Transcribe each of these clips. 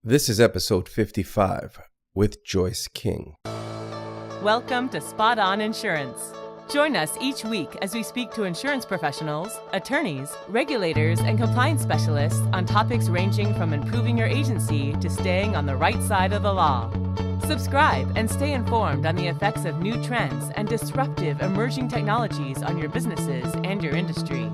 This is episode 55 with Joyce King. Welcome to Spot On Insurance. Join us each week as we speak to insurance professionals, attorneys, regulators, and compliance specialists on topics ranging from improving your agency to staying on the right side of the law. Subscribe and stay informed on the effects of new trends and disruptive emerging technologies on your businesses and your industry.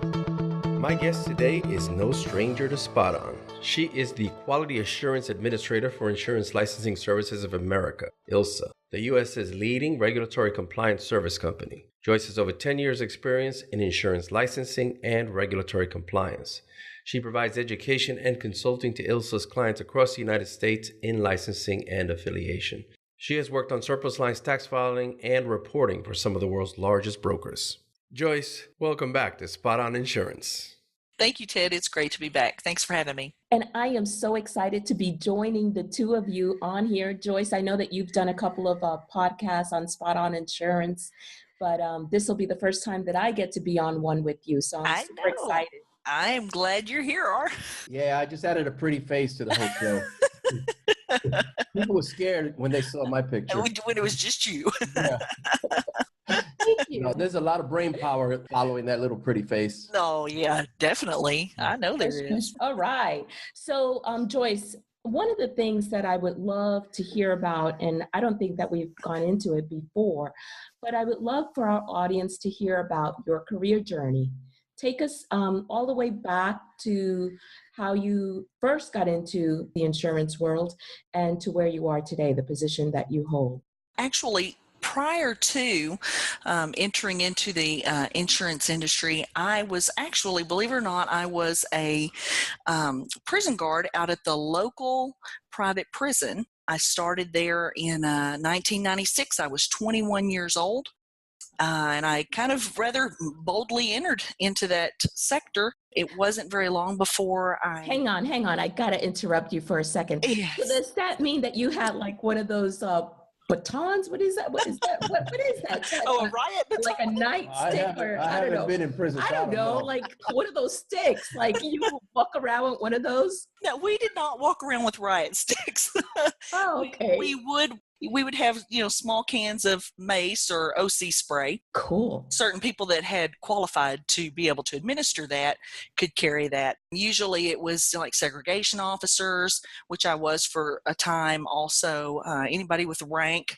My guest today is no stranger to Spot On. She is the Quality Assurance Administrator for Insurance Licensing Services of America, ILSA, the U.S.'s leading regulatory compliance service company. Joyce has over 10 years' experience in insurance licensing and regulatory compliance. She provides education and consulting to ILSA's clients across the United States in licensing and affiliation. She has worked on surplus lines tax filing and reporting for some of the world's largest brokers. Joyce, welcome back to Spot On Insurance. Thank you, Ted. It's great to be back. Thanks for having me. And I am so excited to be joining the two of you on here. Joyce, I know that you've done a couple of podcasts on Spot On Insurance, but this will be the first time that I get to be on one with you. So I'm super excited. I am glad you're here, R. Yeah, I just added a pretty face to the whole show. People were scared when they saw my picture. When it was just you. Yeah. Thank you. There's a lot of brain power following that little pretty face. Oh, yeah, definitely. I know there is. All right. So, Joyce, one of the things that I would love to hear about, and I don't think that we've gone into it before, but I would love for our audience to hear about your career journey. Take us all the way back to how you first got into the insurance world and to where you are today, the position that you hold. Actually, prior to entering into the insurance industry, I was actually, believe it or not, I was a prison guard out at the local private prison. I started there in 1996. I was 21 years old. And I kind of rather boldly entered into that sector. It wasn't very long before I... Hang on. I got to interrupt you for a second. Yes. So does that mean that you had like one of those batons? What is that? What is that? What is that? Oh, a riot baton? Like a nightstick or I don't know. Been in prison. I don't know. Like what are those sticks? Like you walk around with one of those? No, we did not walk around with riot sticks. Oh, okay. We would have, small cans of mace or OC spray. Cool. Certain people that had qualified to be able to administer that could carry that. Usually it was like segregation officers, which I was for a time. Also, anybody with rank,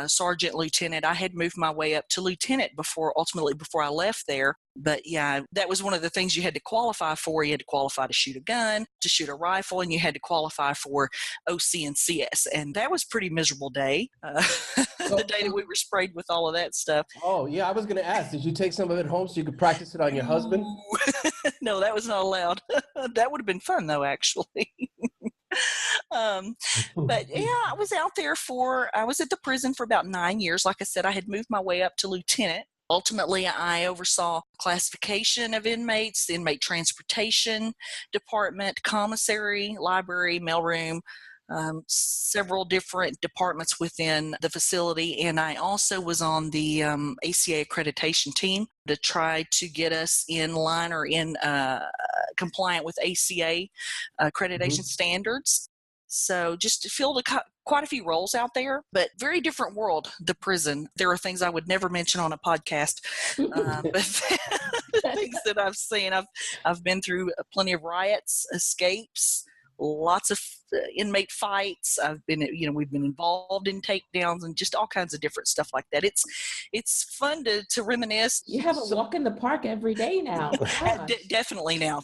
sergeant, lieutenant. I had moved my way up to lieutenant before I left there. But yeah, that was one of the things you had to qualify for. You had to qualify to shoot a gun, to shoot a rifle, and you had to qualify for OC and CS. And that was a pretty miserable day, the day that we were sprayed with all of that stuff. Oh, yeah, I was going to ask, did you take some of it home so you could practice it on your husband? No, that was not allowed. That would have been fun, though, actually. But yeah, I was at the prison for about 9 years. Like I said, I had moved my way up to lieutenant. Ultimately, I oversaw classification of inmates, the inmate transportation department, commissary, library, mailroom, several different departments within the facility. And I also was on the ACA accreditation team to try to get us in line or in compliant with ACA accreditation standards. So just filled quite a few roles out there, but very different world, the prison. There are things I would never mention on a podcast, but things that I've seen. I've been through plenty of riots, escapes, lots of inmate fights. We've been involved in takedowns and just all kinds of different stuff like that. It's fun to reminisce. You have a walk in the park every day now. Definitely now.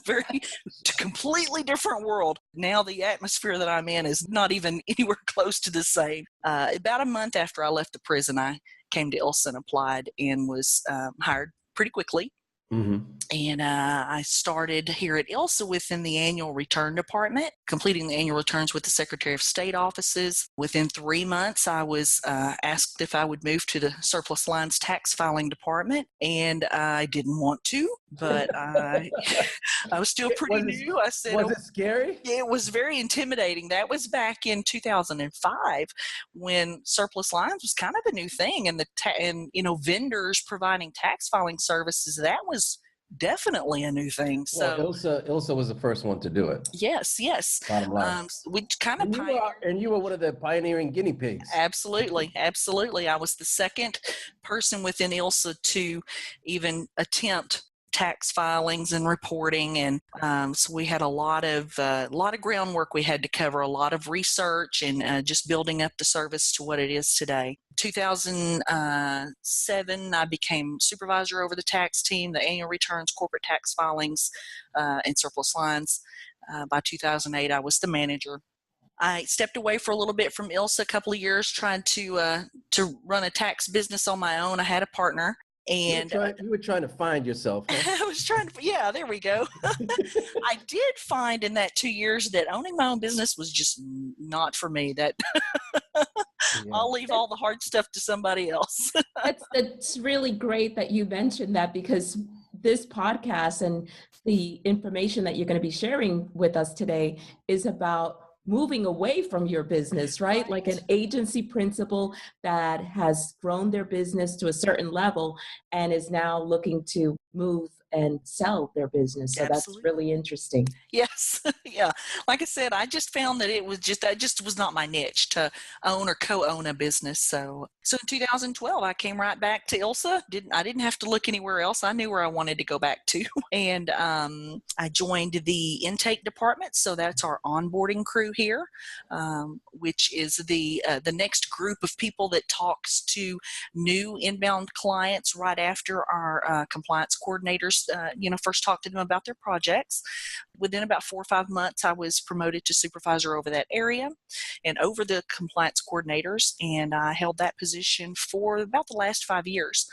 Completely different world. Now the atmosphere that I'm in is not even anywhere close to the same. About a month after I left the prison, I came to ILSA and applied and was hired pretty quickly. Mm-hmm. And I started here at ILSA within the annual return department, completing the annual returns with the Secretary of State offices. Within 3 months, I was asked if I would move to the surplus lines tax filing department, and I didn't want to, but I was still pretty new. I said, was it scary? It was very intimidating. That was back in 2005 when surplus lines was kind of a new thing, and vendors providing tax filing services, that was definitely a new thing. Well, So ILSA was the first one to do it. yes. Bottom line. We kind of And you were one of the pioneering guinea pigs. Absolutely. I was the second person within ILSA to even attempt tax filings and reporting, and so we had a lot of groundwork we had to cover, a lot of research, and just building up the service to what it is today. 2007, I became supervisor over the tax team, the annual returns, corporate tax filings, and surplus lines. By 2008, I was the manager. I stepped away for a little bit from ILSA, a couple of years, trying to run a tax business on my own. I had a partner, and you were trying to find yourself. Huh? I was trying to. Yeah, there we go. I did find in that 2 years that owning my own business was just not for me. That I'll leave all the hard stuff to somebody else. It's really great that you mentioned that, because this podcast and the information that you're going to be sharing with us today is about moving away from your business, right? Like an agency principal that has grown their business to a certain level and is now looking to move and sell their business. So Absolutely. That's really interesting. Yes. Yeah. Like I said, I just found that that just was not my niche to own or co-own a business. So in 2012, I came right back to ILSA. I didn't have to look anywhere else. I knew where I wanted to go back to. And I joined the intake department. So that's our onboarding crew here, which is the next group of people that talks to new inbound clients right after our compliance coordinators first talk to them about their projects. Within about 4 or 5 months, I was promoted to supervisor over that area and over the compliance coordinators, and I held that position for about the last 5 years.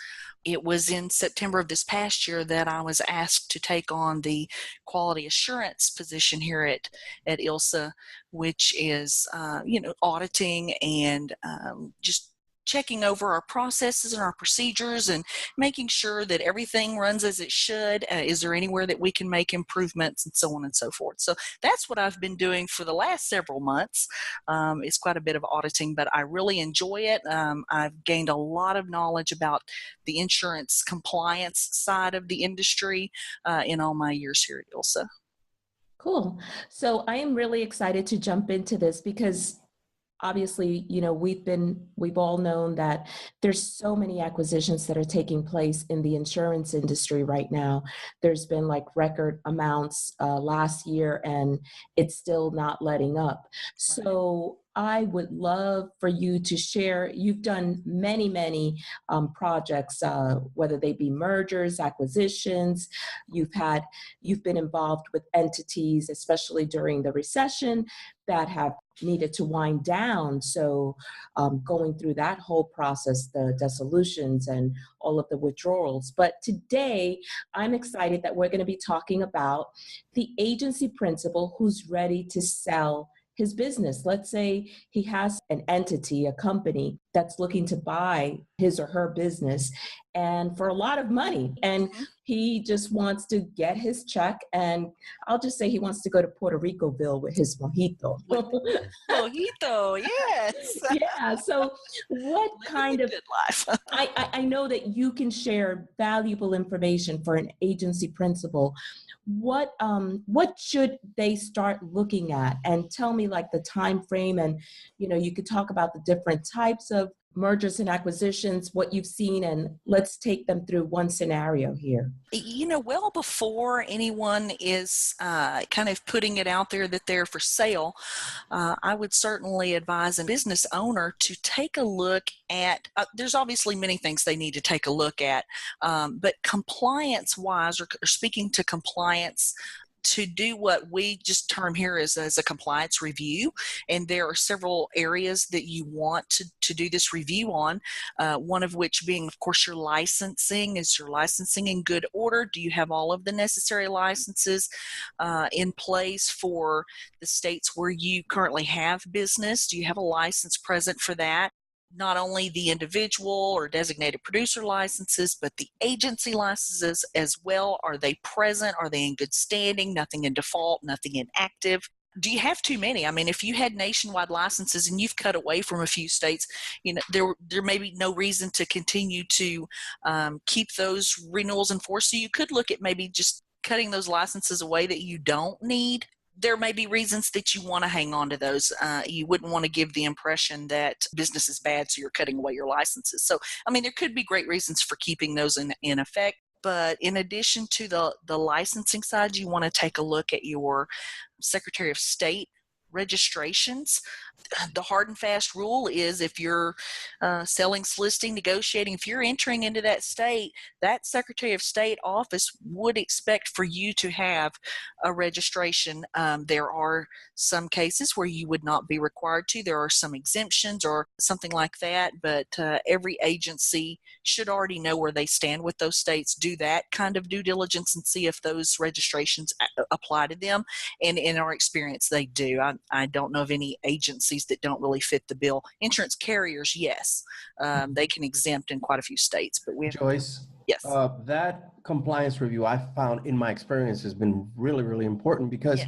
It was in September of this past year that I was asked to take on the quality assurance position here at ILSA, which is auditing and just checking over our processes and our procedures and making sure that everything runs as it should. Is there anywhere that we can make improvements, and so on and so forth. So that's what I've been doing for the last several months. It's quite a bit of auditing, but I really enjoy it. I've gained a lot of knowledge about the insurance compliance side of the industry in all my years here at ILSA. Cool. So I am really excited to jump into this because obviously, we've all known that there's so many acquisitions that are taking place in the insurance industry right now. There's been like record amounts last year, and it's still not letting up. So I would love for you to share. You've done many projects, whether they be mergers, acquisitions. You've been involved with entities, especially during the recession, that have needed to wind down. So going through that whole process, the dissolutions and all of the withdrawals. But today, I'm excited that we're going to be talking about the agency principal who's ready to sell his business. Let's say he has an entity, a company that's looking to buy his or her business, and for a lot of money. And he just wants to get his check, and I'll just say he wants to go to Puerto Ricoville with his mojito. Mojito, yes. Yeah. So what kind of, good life. I know that you can share valuable information for an agency principal. What should they start looking at? And tell me like the time frame, and you could talk about the different types of mergers and acquisitions, what you've seen, and let's take them through one scenario here. Well before anyone is kind of putting it out there that they're for sale, I would certainly advise a business owner to take a look at, there's obviously many things they need to take a look at, but compliance-wise, or speaking to compliance, to do what we just term here as a compliance review. And there are several areas that you want to do this review on, one of which being, of course, your licensing. Is your licensing in good order? Do you have all of the necessary licenses in place for the states where you currently have business? Do you have a license present for that? Not only the individual or designated producer licenses, but the agency licenses as well. Are they present? Are they in good standing? Nothing in default, nothing inactive. do you have too many? I mean, if you had nationwide licenses and you've cut away from a few states, there may be no reason to continue to keep those renewals in force. So you could look at maybe just cutting those licenses away that you don't need. There may be reasons that you want to hang on to those. You wouldn't want to give the impression that business is bad, so you're cutting away your licenses. So, I mean, there could be great reasons for keeping those in effect. But in addition to the licensing side, you want to take a look at your Secretary of State registrations. The hard and fast rule is if you're selling, soliciting, negotiating, if you're entering into that state, that Secretary of State office would expect for you to have a registration. There are some cases where you would not be required to. There are some exemptions or something like that, but every agency should already know where they stand with those states. Do that kind of due diligence and see if those registrations apply to them. And in our experience, they do. I don't know of any agencies that don't really fit the bill. Insurance carriers, yes, they can exempt in quite a few states. But we have, Joyce, yes, that compliance review I found in my experience has been really, really important because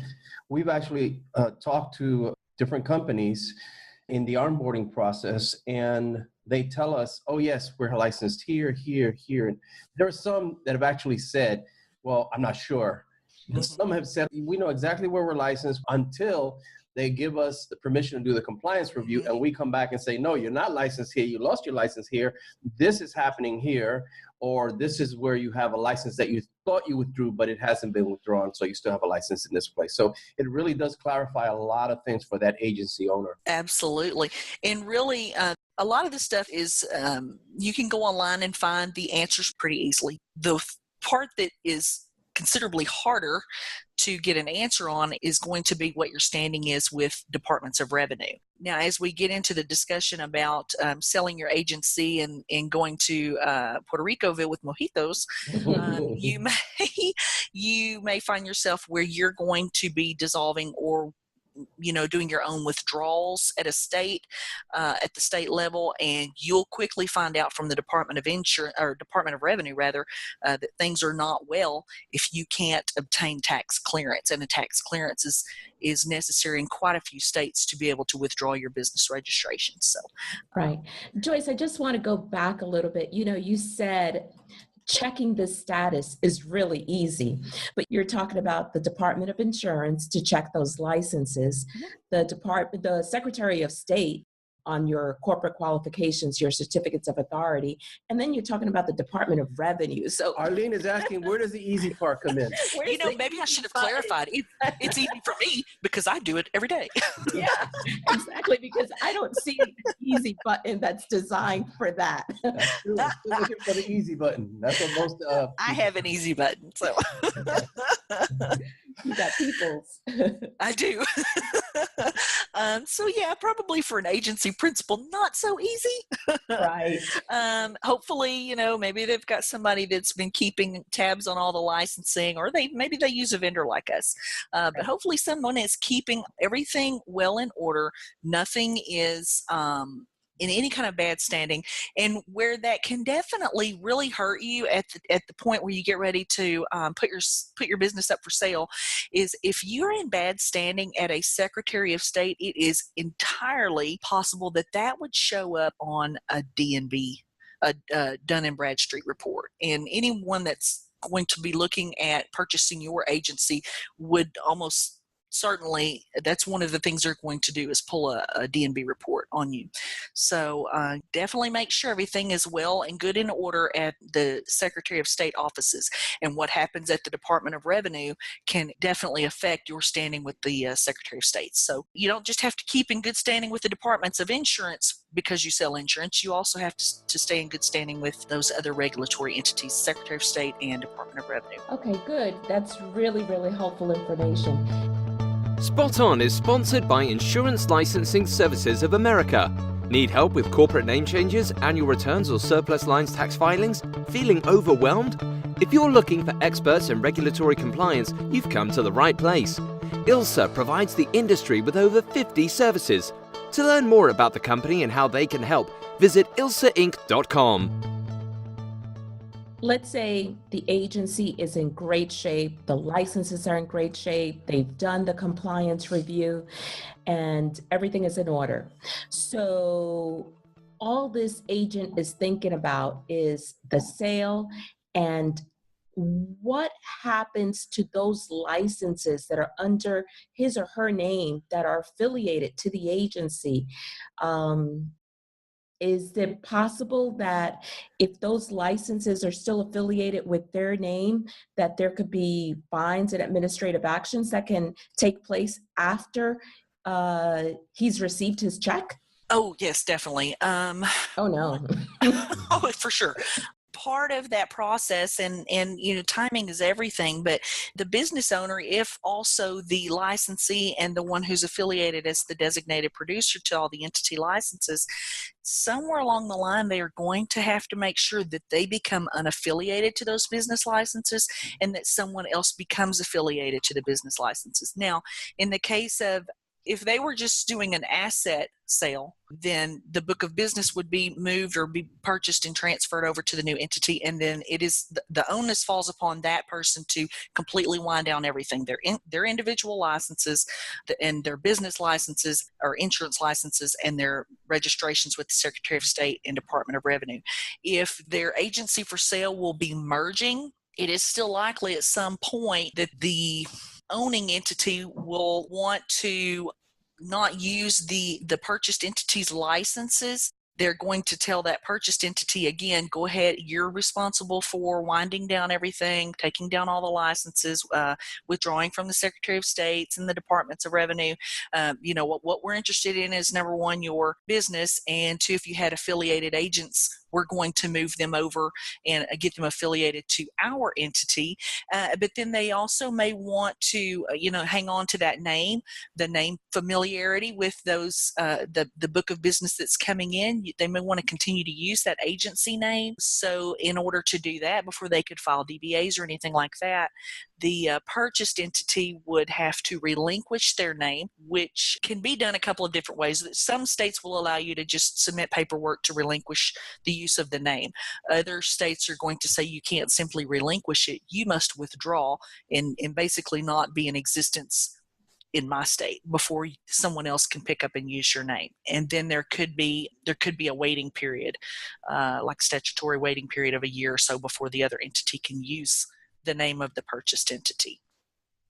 we've actually talked to different companies in the onboarding process, and they tell us, oh yes, we're licensed here, here, here. And there are some that have actually said, well, I'm not sure. And some have said, we know exactly where we're licensed until they give us the permission to do the compliance review, and we come back and say, no, you're not licensed here. You lost your license here. This is happening here, or this is where you have a license that you thought you withdrew, but it hasn't been withdrawn, so you still have a license in this place. So it really does clarify a lot of things for that agency owner. Absolutely. And really, a lot of this stuff is you can go online and find the answers pretty easily. The part that is considerably harder to get an answer on is going to be what your standing is with departments of revenue. Now, as we get into the discussion about selling your agency and going to Puerto Ricoville with mojitos, you may find yourself where you're going to be dissolving or doing your own withdrawals at the state level, and you'll quickly find out from the Department of Insurance or Department of Revenue rather that things are not well if you can't obtain tax clearance, and a tax clearance is necessary in quite a few states to be able to withdraw your business registration. So, right, Joyce, I just want to go back a little bit. You said checking the status is really easy, but you're talking about the Department of Insurance to check those licenses, the Secretary of State on your corporate qualifications, your certificates of authority, and then you're talking about the Department of Revenue. So Arlene is asking, where does the easy part come in? Maybe I should have clarified. It's easy for me because I do it every day. Yeah, exactly, because I don't see an easy button that's designed for that. That's true. I'm still looking for the easy button. That's what most I have an easy button, so you got people's. I do. So yeah, probably for an agency principal, not so easy. Right. Hopefully, maybe they've got somebody that's been keeping tabs on all the licensing, or maybe they use a vendor like us. But hopefully someone is keeping everything well in order. Nothing is in any kind of bad standing, and where that can definitely really hurt you at the point where you get ready to put your business up for sale is if you're in bad standing at a Secretary of State. It is entirely possible that would show up on a D&B, a Dun & Bradstreet report, and anyone that's going to be looking at purchasing your agency would almost certainly, that's one of the things they're going to do is pull a D&B report on you. So definitely make sure everything is well and good in order at the Secretary of State offices. And what happens at the Department of Revenue can definitely affect your standing with the Secretary of State. So you don't just have to keep in good standing with the departments of insurance because you sell insurance. You also have to stay in good standing with those other regulatory entities, Secretary of State and Department of Revenue. Okay, good. That's really, really helpful information. Spot On is sponsored by Insurance Licensing Services of America. Need help with corporate name changes, annual returns, or surplus lines tax filings? Feeling overwhelmed? If you're looking for experts in regulatory compliance, you've come to the right place. ILSA provides the industry with over 50 services. To learn more about the company and how they can help, visit ilsainc.com. let's say the agency is in great shape, the licenses are in great shape, they've done the compliance review, and everything is in order. So all this agent is thinking about is the sale and what happens to those licenses that are under his or her name that are affiliated to the agency. Is it possible that if those licenses are still affiliated with their name, that there could be fines and administrative actions that can take place after he's received his check? Oh, yes, definitely. Oh, no. Oh, for sure. Part of that process, and timing is everything, but the business owner, if also the licensee and the one who's affiliated as the designated producer to all the entity licenses, somewhere along the line they are going to have to make sure that they become unaffiliated to those business licenses and that someone else becomes affiliated to the business licenses. Now, in the case of if they were just doing an asset sale, then the book of business would be moved or be purchased and transferred over to the new entity, and then it is the onus falls upon that person to completely wind down everything, their individual licenses and their business licenses or insurance licenses and their registrations with the Secretary of State and Department of Revenue. If their agency for sale will be merging, it is still likely at some point that the owning entity will want to not use the purchased entity's licenses. They're going to tell that purchased entity, again, go ahead, you're responsible for winding down everything, taking down all the licenses, withdrawing from the Secretary of State's and the Departments of Revenue. What we're interested in is, number one, your business, and two, if you had affiliated agents, we're going to move them over and get them affiliated to our entity. But then they also may want to, hang on to that name, the name familiarity with those, the book of business that's coming in. They may want to continue to use that agency name. So in order to do that, before they could file DBAs or anything like that, the purchased entity would have to relinquish their name, which can be done a couple of different ways. Some states will allow you to just submit paperwork to relinquish the use of the name. Other states are going to say you can't simply relinquish it. You must withdraw and basically not be in existence in my state before someone else can pick up and use your name. And then there could be a waiting period, like statutory waiting period of a year or so before the other entity can use the name of the purchased entity.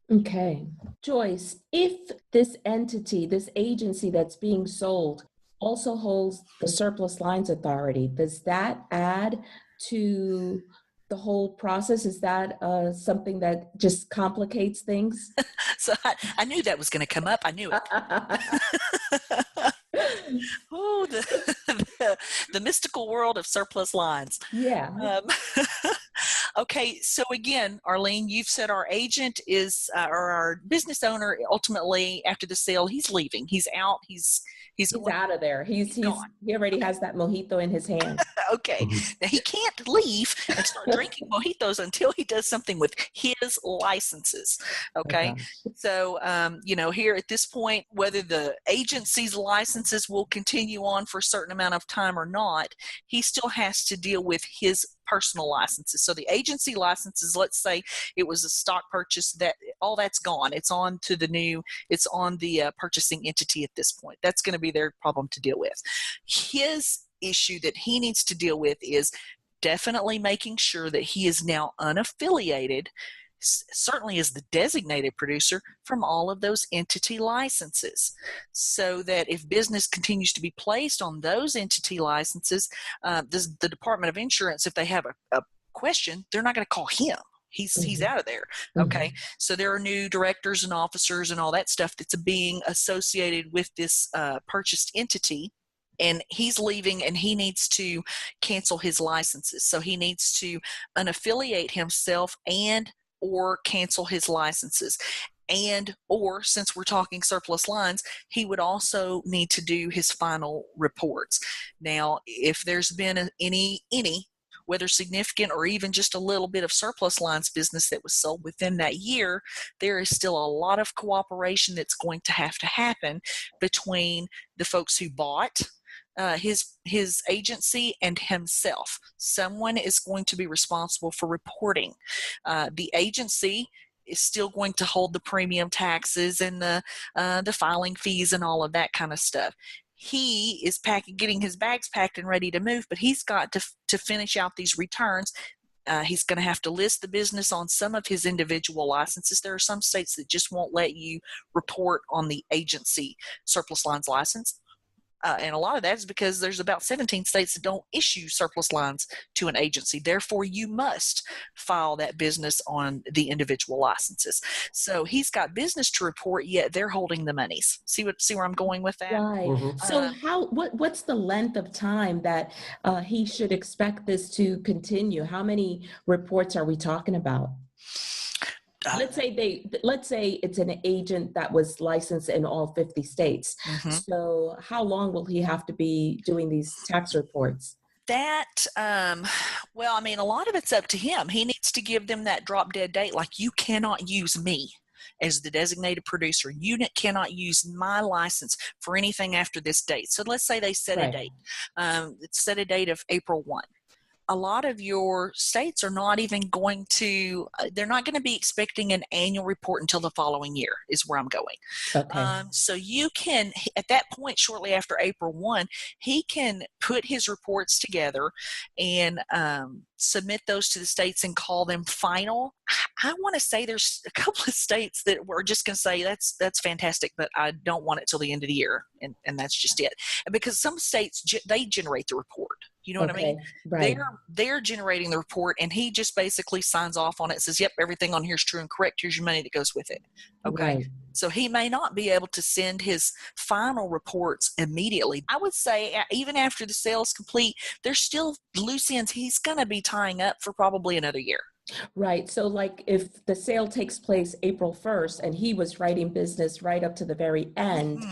Okay. Joyce, if this entity, this agency that's being sold also holds the surplus lines authority, does that add to the whole process? Is that something that just complicates things? So I knew that was going to come up. I knew it. Oh, the mystical world of surplus lines. Yeah. Okay, so again, Arlene, you've said our agent is, or our business owner, ultimately after the sale, he's leaving. He's out. He's out of there. He already has that mojito in his hand. Okay. Now he can't leave and start drinking mojitos until he does something with his licenses. Okay. So, here at this point, whether the agency's licenses will continue on for a certain amount of time or not, he still has to deal with his personal licenses. So the agency licenses, let's say it was a stock purchase, that all that's gone. It's on the purchasing entity at this point. That's going to be their problem to deal with. His issue that he needs to deal with is definitely making sure that he is now unaffiliated, certainly as the designated producer, from all of those entity licenses, so that if business continues to be placed on those entity licenses, the Department of Insurance, if they have a question, they're not going to call him. He's out of there. Okay. So there are new directors and officers and all that stuff that's being associated with this purchased entity. And he's leaving, and he needs to cancel his licenses. So he needs to unaffiliate himself and or cancel his licenses. And or, since we're talking surplus lines, he would also need to do his final reports. Now, if there's been any whether significant or even just a little bit of surplus lines business that was sold within that year, there is still a lot of cooperation that's going to happen between the folks who bought his agency and himself. Someone is going to be responsible for reporting. The agency is still going to hold the premium taxes and the filing fees and all of that kind of stuff. He is getting his bags packed and ready to move, but he's got to finish out these returns. He's going to have to list the business on some of his individual licenses. There are some states that just won't let you report on the agency surplus lines license. And a lot of that is because there's about 17 states that don't issue surplus lines to an agency. Therefore, you must file that business on the individual licenses. So he's got business to report, yet they're holding the monies. See where I'm going with that? Right. Mhm. So what's the length of time that he should expect this to continue? How many reports are we talking about? Let's say it's an agent that was licensed in all 50 states. Mm-hmm. So how long will he have to be doing these tax reports? Well, I mean, a lot of it's up to him. He needs to give them that drop dead date. Like, you cannot use me as the designated producer. You cannot use my license for anything after this date. So let's say they set a date. It's set a date of April 1. A lot of your states are not even going to, they're not going to be expecting an annual report until the following year is where I'm going. Okay. So you can, at that point, shortly after April 1, he can put his reports together and submit those to the states and call them final. I want to say there's a couple of states that we're just going to say that's fantastic, but I don't want it till the end of the year, and that's just it. And because some states, they generate the report. You know what I mean? Right. They're generating the report, and he just basically signs off on it and says, yep, everything on here is true and correct. Here's your money that goes with it. Okay. Right. So he may not be able to send his final reports immediately. I would say even after the sale is complete, there's still loose ends he's going to be tying up for probably another year. Right. So like if the sale takes place April 1st and he was writing business right up to the very end,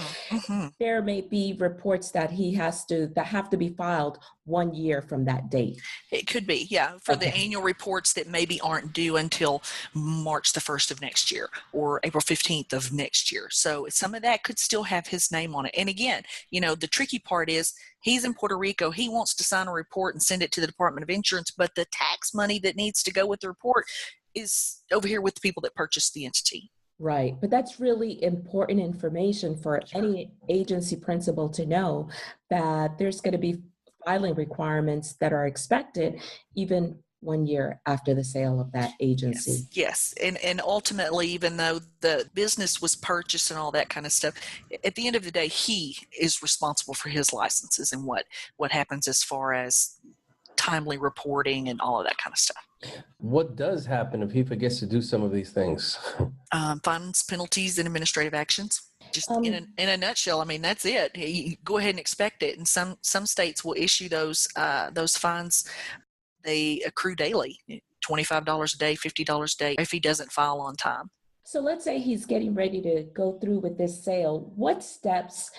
there may be reports that that have to be filed 1 year from that date. It could be, yeah, for the annual reports that maybe aren't due until March the 1st of next year or April 15th of next year. So some of that could still have his name on it. And again, the tricky part is he's in Puerto Rico. He wants to sign a report and send it to the Department of Insurance, but the tax money that needs to go with the report is over here with the people that purchased the entity. Right. But that's really important information for any agency principal to know, that there's going to be filing requirements that are expected even 1 year after the sale of that agency. Yes. And ultimately, even though the business was purchased and all that kind of stuff, at the end of the day, he is responsible for his licenses and what happens as far as timely reporting and all of that kind of stuff. What does happen if he forgets to do some of these things? Fines, penalties, and administrative actions. Just in a nutshell, I mean, that's it. You go ahead and expect it. And some states will issue those fines. They accrue daily, $25 a day, $50 a day if he doesn't file on time. So let's say he's getting ready to go through with this sale. What steps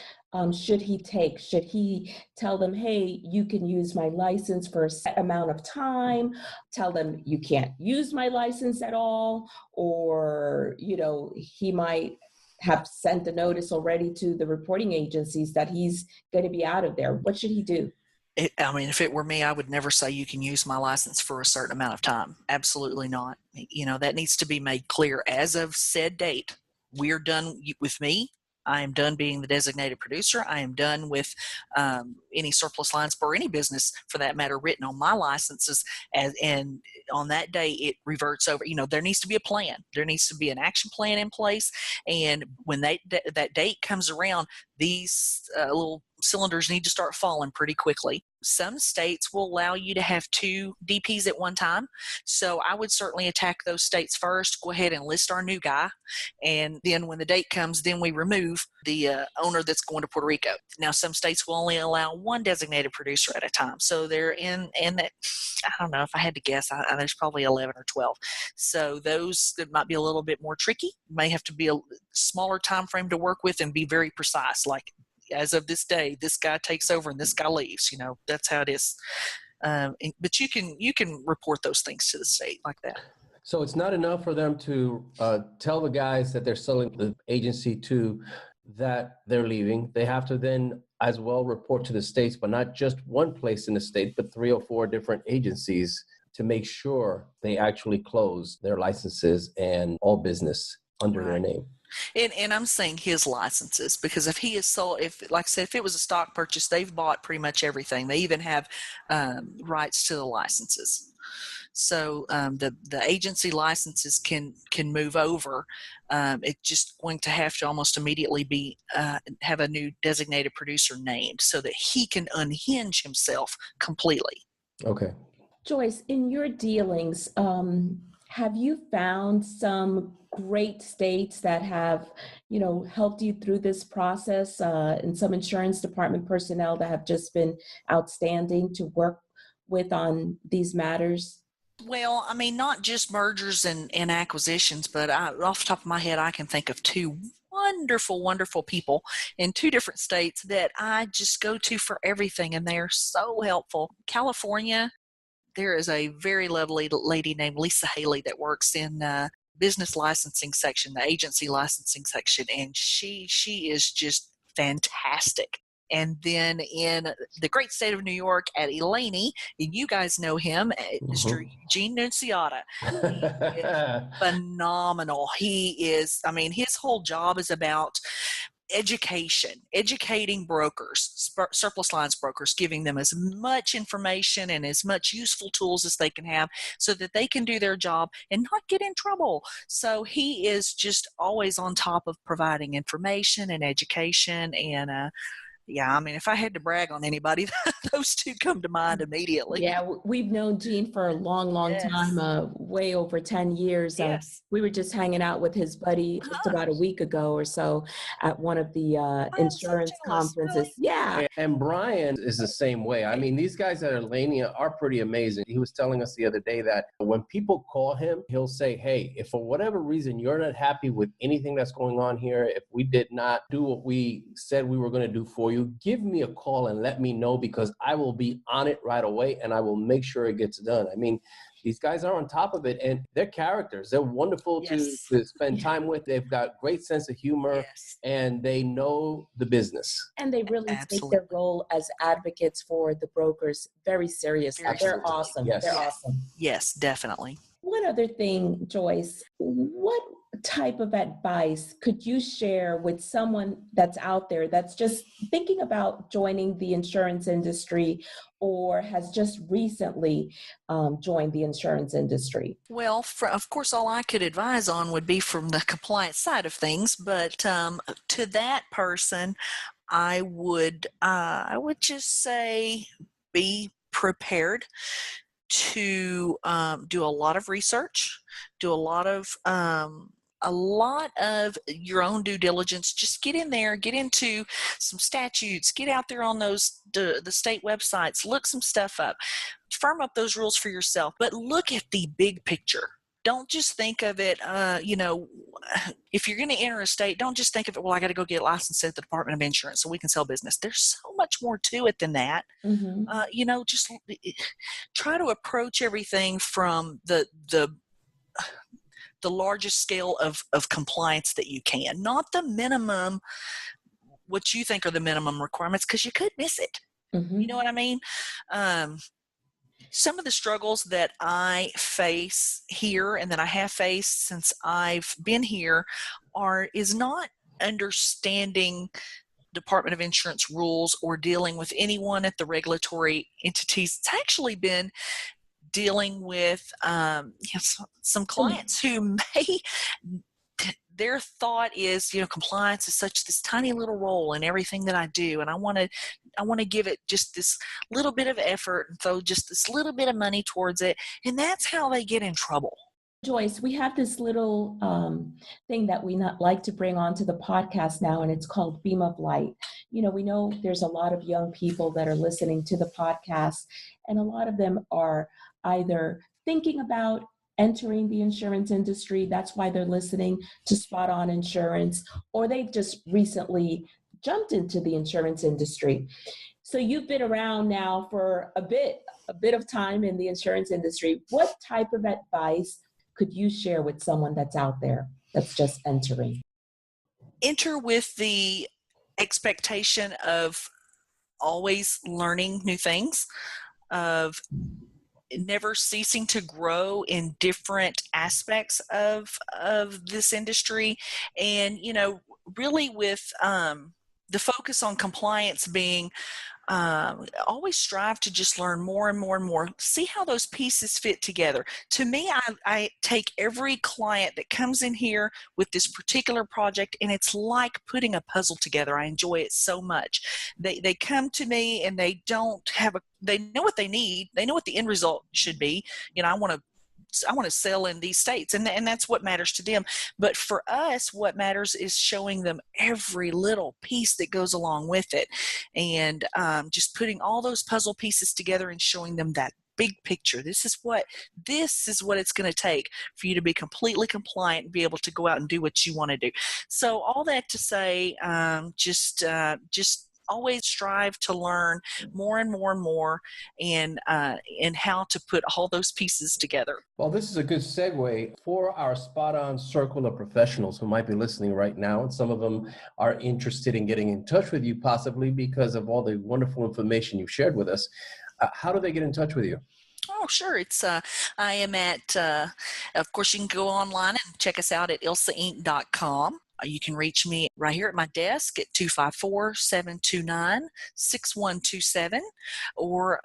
should he take? Should he tell them, hey, you can use my license for a set amount of time? Tell them you can't use my license at all? Or, he might have sent a notice already to the reporting agencies that he's going to be out of there. What should he do? If it were me, I would never say you can use my license for a certain amount of time. Absolutely not. That needs to be made clear. As of said date, we're done with me. I am done being the designated producer. I am done with any surplus lines for any business, for that matter, written on my licenses. And on that day, it reverts over. There needs to be a plan. There needs to be an action plan in place. And when that date comes around, these little cylinders need to start falling pretty quickly. Some states will allow you to have 2 DPs at one time. So I would certainly attack those states first, go ahead and list our new guy. And then when the date comes, then we remove the owner that's going to Puerto Rico. Now, some states will only allow 1 designated producer at a time. So they're in that, I don't know, if I had to guess, there's probably 11 or 12. So those that might be a little bit more tricky, may have to be a smaller time frame to work with and be very precise. Like, as of this day, this guy takes over and this guy leaves. That's how it is. But you can report those things to the state like that. So it's not enough for them to tell the guys that they're selling the agency to, that they're leaving, they have to then as well report to the states, but not just one place in the state, but 3 or 4 different agencies to make sure they actually close their licenses and all business under their name. And I'm saying his licenses, because if he is sold, like I said, if it was a stock purchase, they've bought pretty much everything. They even have rights to the licenses. So the agency licenses can move over. It's just going to have to almost immediately be have a new designated producer named so that he can unhinge himself completely. Okay. Joyce, in your dealings, have you found some great states that have, helped you through this process, and some insurance department personnel that have just been outstanding to work with on these matters? Well, I mean, not just mergers and acquisitions, but off the top of my head, I can think of 2 wonderful, wonderful people in 2 different states that I just go to for everything, and they are so helpful. California, there is a very lovely lady named Lisa Haley that works in business licensing section, the agency licensing section, and she is just fantastic. And then in the great state of New York at Elaney, and you guys know him, Mr. Eugene Nunciata. He is phenomenal. He is, I mean, his whole job is about educating brokers, surplus lines brokers, giving them as much information and as much useful tools as they can have so that they can do their job and not get in trouble. So he is just always on top of providing information and education. And yeah, I mean, if I had to brag on anybody, those 2 come to mind immediately. Yeah, we've known Gene for a long, long time, way over 10 years. Yes. We were just hanging out with his buddy just about a week ago or so at one of the insurance conferences. Really? Yeah. And Brian is the same way. I mean, these guys at Elania are pretty amazing. He was telling us the other day that when people call him, he'll say, hey, if for whatever reason you're not happy with anything that's going on here, if we did not do what we said we were going to do for you, give me a call and let me know, because I will be on it right away and I will make sure it gets done. I mean, these guys are on top of it, and they're characters. They're wonderful to spend time with. They've got great sense of humor, and they know the business. And they really take their role as advocates for the brokers very seriously. They're awesome. Yes. They're awesome. Yes, definitely. One other thing, Joyce, what type of advice could you share with someone that's out there that's just thinking about joining the insurance industry or has just recently joined the insurance industry? Well, of course, all I could advise on would be from the compliance side of things, but to that person, I would just say be prepared to do a lot of research, do a lot of your own due diligence. Just get in there, get into some statutes, get out there on the state websites, look some stuff up, firm up those rules for yourself, but look at the big picture. Don't just think of it, if you're going to enter a state, don't just think of it, well, I got to go get licensed at the Department of Insurance so we can sell business. There's so much more to it than that. Just try to approach everything from the largest scale of compliance that you can, not the minimum, what you think are the minimum requirements, because you could miss it. You know what I mean? Some of the struggles that I face here and that I have faced since I've been here is not understanding Department of Insurance rules or dealing with anyone at the regulatory entities. It's actually been dealing with some clients who their thought is, compliance is such this tiny little role in everything that I do, and I want to give it just this little bit of effort and throw just this little bit of money towards it, and that's how they get in trouble. Joyce, we have this little thing that we not like to bring onto the podcast now, and it's called Beam of Light. We know there's a lot of young people that are listening to the podcast, and a lot of them are either thinking about entering the insurance industry, that's why they're listening to Spot On Insurance, or they've just recently jumped into the insurance industry. So you've been around now for a bit of time in the insurance industry. What type of advice could you share with someone that's out there that's just entering? enter with the expectation of always learning new things, of never ceasing to grow in different aspects of this industry, and really with the focus on compliance being always strive to just learn more and more and more, see how those pieces fit together. To me, I take every client that comes in here with this particular project, and it's like putting a puzzle together. I enjoy it so much. They come to me and they know what they need. They know what the end result should be. I want to sell in these states, and that's what matters to them. But for us, what matters is showing them every little piece that goes along with it, and just putting all those puzzle pieces together and showing them that big picture. This is what it's going to take for you to be completely compliant and be able to go out and do what you want to do. So all that to say, just always strive to learn more and more and more, and how to put all those pieces together. Well, this is a good segue for our Spot On Circle of Professionals who might be listening right now, and some of them are interested in getting in touch with you, possibly because of all the wonderful information you've shared with us. How do they get in touch with you? Oh, sure. It's I am at, of course, you can go online and check us out at ilsainc.com. You can reach me right here at my desk at 254-729-6127, or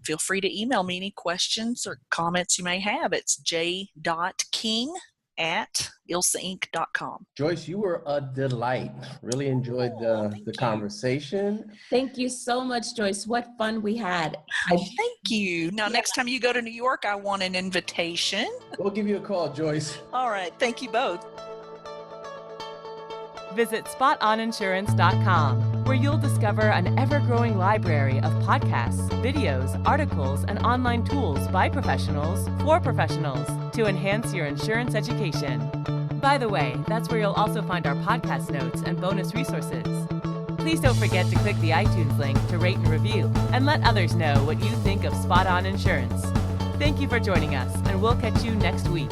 feel free to email me any questions or comments you may have. It's j.king@ilsainc.com. Joyce, you were a delight. Really enjoyed the conversation. Thank you so much, Joyce. What fun we had. Thank you. Now, next time you go to New York, I want an invitation. We'll give you a call, Joyce. All right. Thank you both. Visit spotoninsurance.com, where you'll discover an ever-growing library of podcasts, videos, articles, and online tools by professionals for professionals to enhance your insurance education. By the way, that's where you'll also find our podcast notes and bonus resources. Please don't forget to click the iTunes link to rate and review, and let others know what you think of Spot On Insurance. Thank you for joining us, and we'll catch you next week.